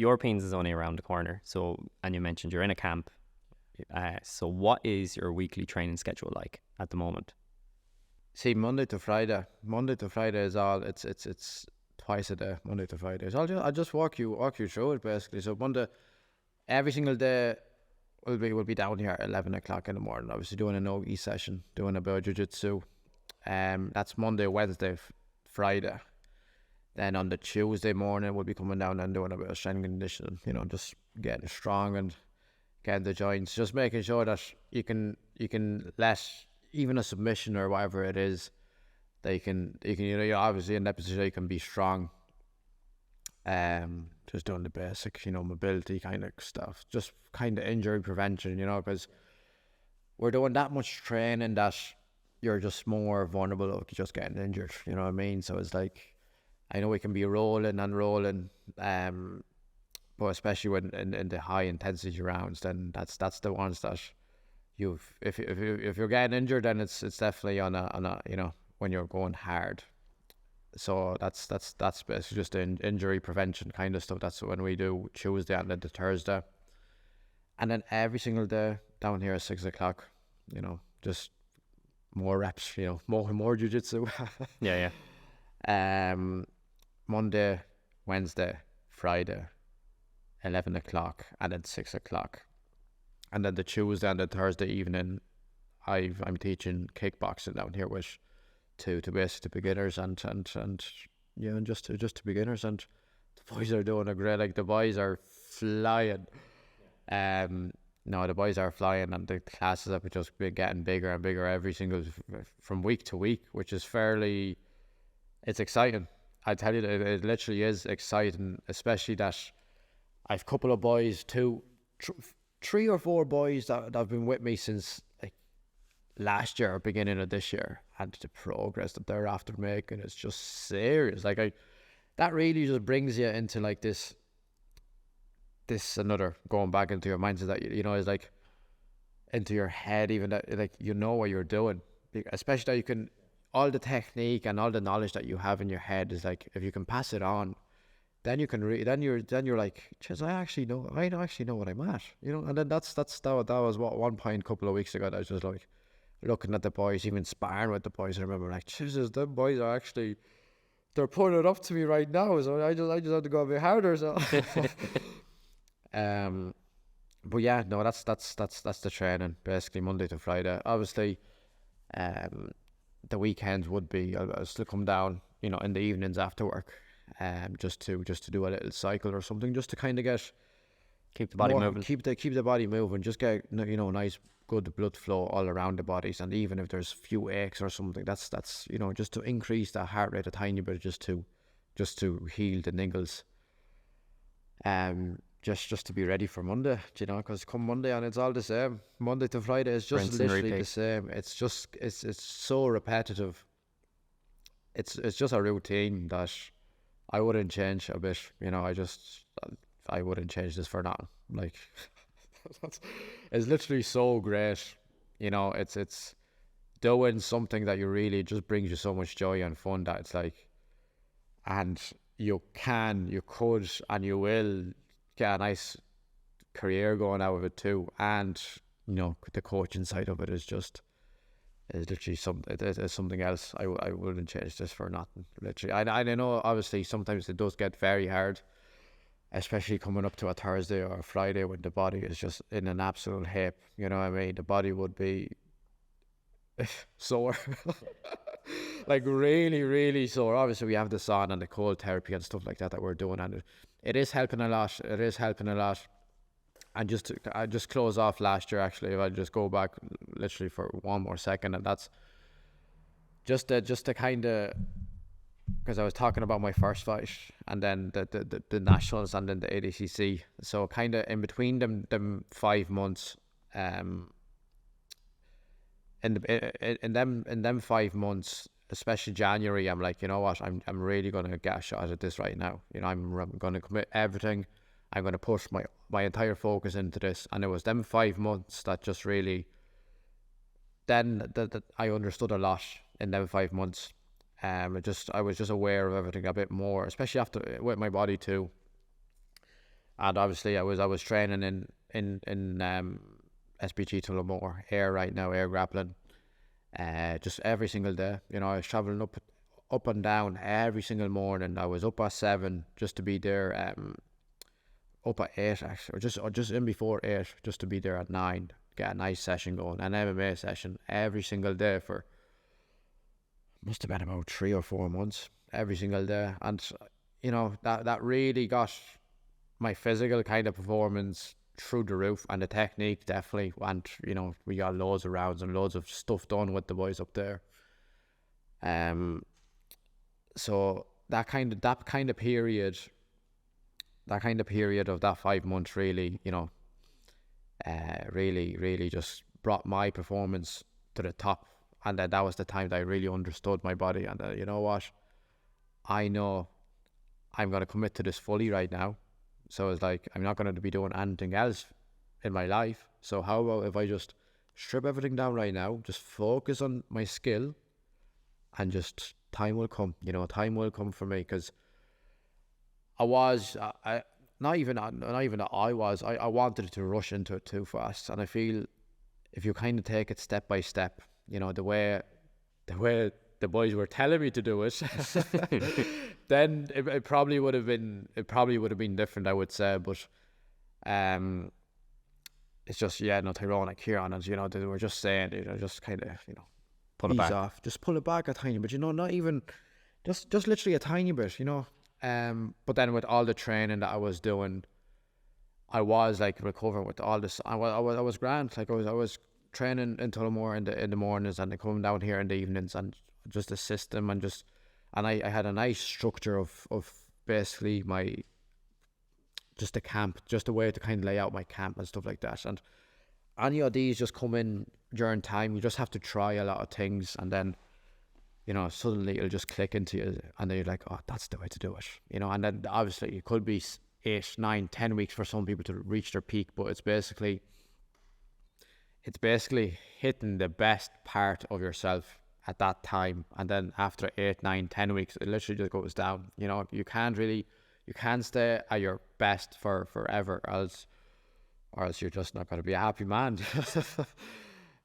Europeans is only around the corner. So, and you mentioned you're in a camp. So what is your weekly training schedule like at the moment? See, Monday to Friday is all. It's twice a day. Monday to Friday. So I'll just walk you through it basically. So Monday, every single day, we'll be down here at 11 o'clock in the morning. Obviously doing a no-gi session, doing a bit of jiu-jitsu. That's Monday, Wednesday, Friday. Then on the Tuesday morning, we'll be coming down and doing a bit of strength and conditioning. You know, just getting strong and getting the joints. Just making sure that you can let even a submission or whatever it is, that you can you're obviously in that position you can be strong. Just doing the basics, mobility kind of stuff, just kind of injury prevention, because we're doing that much training that you're just more vulnerable of just getting injured, you know what I mean? So it's like, I know we can be rolling, but especially when in the high intensity rounds, then that's the ones that if you're getting injured, then it's definitely on a when you're going hard. So that's basically just injury prevention kind of stuff. That's when we do Tuesday and then the Thursday, and then every single day down here at 6 o'clock, just more reps, more jiu-jitsu. Yeah. Monday, Wednesday, Friday, 11 o'clock, and then 6 o'clock, and then the Tuesday and the Thursday evening, I'm teaching kickboxing down here, which to basically beginners and just to beginners, and the boys are doing a great. Like, the boys are flying. No, the boys are flying, and the classes have just been getting bigger and bigger every single from week to week, which is it's exciting. I tell you, that it literally is exciting, especially that I've a couple of boys, 3 or 4 boys that have been with me since like last year or beginning of this year, and the progress that they're after making is just serious. Like, that really just brings you into like this another, going back into your mindset, that is like into your head, even that, like, what you're doing, especially that you can, all the technique and all the knowledge that you have in your head is like, if you can pass it on, then you can then you're like, I actually know what I'm at, and then that was what, one point a couple of weeks ago, that I was just like looking at the boys, even sparring with the boys. I remember like, Jesus, them boys are actually, they're putting it up to me right now, so I just have to go a bit harder. So but yeah, no, that's the training basically, Monday to Friday. Obviously, the weekends would be, I'll still come down, in the evenings after work, just to do a little cycle or something, just to kind of Keep the body moving. Keep the body moving. Just get nice, good blood flow all around the bodies, and even if there's few aches or something, that's just to increase the heart rate a tiny bit, just to heal the niggles. Just to be ready for Monday, because come Monday and it's all the same. Monday to Friday is just literally the same. It's just it's so repetitive. It's just a routine that I wouldn't change a bit. I wouldn't change this for nothing. Like, it's literally so great. It's doing something that you really just brings you so much joy and fun, that it's like, and you could, and you will get a nice career going out of it too. And the coaching side of it is literally something else. I wouldn't change this for nothing, literally. I know obviously sometimes it does get very hard, especially coming up to a Thursday or a Friday when the body is just in an absolute heap. You know what I mean? The body would be sore. Like, really, really sore. Obviously we have the sauna and the cold therapy and stuff like that we're doing, and it is helping a lot. And I just close off last year, actually, if I just go back literally for one more second, and that's just to kind of, because I was talking about my first fight, and then the nationals, and then the ADCC. So kind of in between them 5 months, in them 5 months, especially January, I'm like, you know what, I'm really gonna get a shot at this right now. I'm gonna commit everything. I'm gonna push my entire focus into this. And it was them 5 months that just really, then that I understood a lot in them 5 months. I was just aware of everything a bit more, especially after with my body too. and obviously I was training in SBG to Zamora, air right now, air grappling, just every single day. You know, I was traveling up and down every single morning. I was up at 7 just to be there, up at 8 actually, or just in before 8 just to be there at 9, get a nice session going, an MMA session every single day for must have been about 3 or 4 months, every single day. And you know, that really got my physical kind of performance through the roof, and the technique definitely. And you know, we got loads of rounds and loads of stuff done with the boys up there. So that kind of period of that 5 months really, you know, really just brought my performance to the top. And that was the time that I really understood my body, and you know what, I know I'm going to commit to this fully right now. So it's like, I'm not going to be doing anything else in my life. So how about if I just strip everything down right now, just focus on my skill, and just time will come, you know, time will come for me. Because I wanted to rush into it too fast. And I feel if you kind of take it step by step, you know, the way the boys were telling me to do it, then it probably would have been different, I would say. But it's just, Tyrone and Kieran, and you know, they were just saying, you know, just kind of, you know, pull it back off, just pull it back a tiny bit, you know, not even just literally a tiny bit, you know. But then with all the training that I was doing, I was like recovering with all this. I was grand. Like I was training in Tullamore in the mornings, and then coming down here in the evenings, and just the system, and I had a nice structure of basically just the camp, just a way to kind of lay out my camp and stuff like that. And any of these just come in during time. You just have to try a lot of things, and then, you know, suddenly it'll just click into you, and then you're like, oh, that's the way to do it, you know. And then obviously it could be 8, 9, 10 weeks for some people to reach their peak, but it's basically hitting the best part of yourself at that time. And then after 8, 9, 10 weeks, it literally just goes down. You know, you can't stay at your best for forever, or else you're just not going to be a happy man.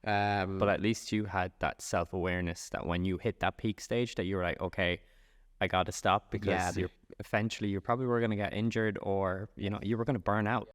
But at least you had that self-awareness that when you hit that peak stage, that you were like, okay, I got to stop, because you're probably were going to get injured, or, you know, you were going to burn out.